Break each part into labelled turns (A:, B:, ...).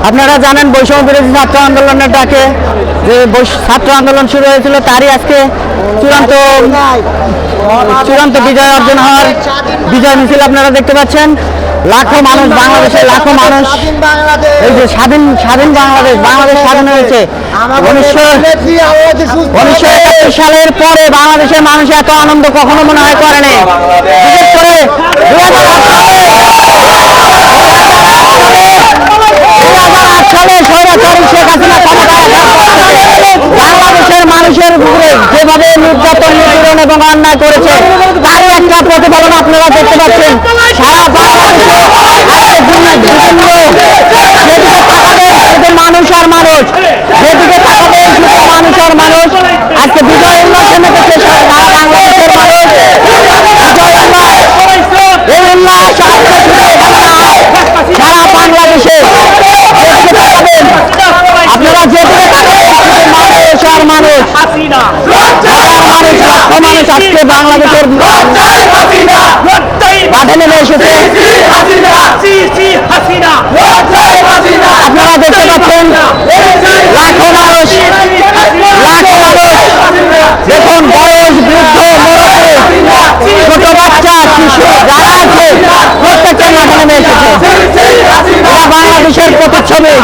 A: আপনারা জানেন বৈষম্য বিরোধী ছাত্র আন্দোলনের ডাকে যে ছাত্র আন্দোলন শুরু হয়েছিল তারই আজকে চূড়ান্ত বিজয় অর্জন হওয়ার বিজয় মিছিল আপনারা দেখতে পাচ্ছেন। লাখো মানুষ, বাংলাদেশের লাখো মানুষ, এই যে স্বাধীন বাংলাদেশ স্বাধীন হয়েছে 1971 সালের পরে বাংলাদেশের মানুষ এত আনন্দ কখনো মনে হয় করেনি। বিশেষ করে 2008 সালে স্বৈরাচারী শেখ হাসিনা ক্ষমতায় বাংলাদেশের মানুষের উপরে যেভাবে নির্যাতন, নিপীড়ন এবং অন্যায় করেছে তারই একটা প্রতিফলন আপনারা দেখতে পাচ্ছেন। সারা বাংলাদেশে মানুষ আর মানুষ, যেদিকে তাকাবে শুধু মানুষ আর মানুষ। আজকে বিজয় উল্লাসে মেতেছে সারা বাংলাদেশের মানুষ। এই উল্লাস সারা বাংলাদেশে আপনারা যেদিকে তাকাবেন শুধু মানুষ আর মানুষ, লাখো মানুষ আজকে বাংলাদেশের মাঠে নেমে এসেছে। আপনারা দেখতে পাচ্ছেন লাখো মানুষ, দেখুন বয়স, বৃদ্ধ, মুরব্বী, ছোট বাচ্চা, শিশু যারা আছে প্রত্যেকটা মাঠে নেমে এসেছে। এরা বাংলাদেশের প্রতিচ্ছবি।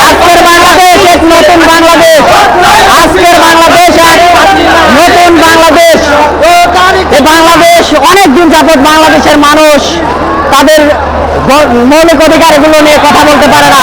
A: আজকের বাংলাদেশ এক নতুন বাংলাদেশ, আজকের বাংলাদেশ এক নতুন বাংলাদেশ। এই বাংলাদেশ অনেকদিন যাবৎ বাংলাদেশের মানুষ তাদের মৌলিক অধিকারগুলো নিয়ে কথা বলতে পারে না।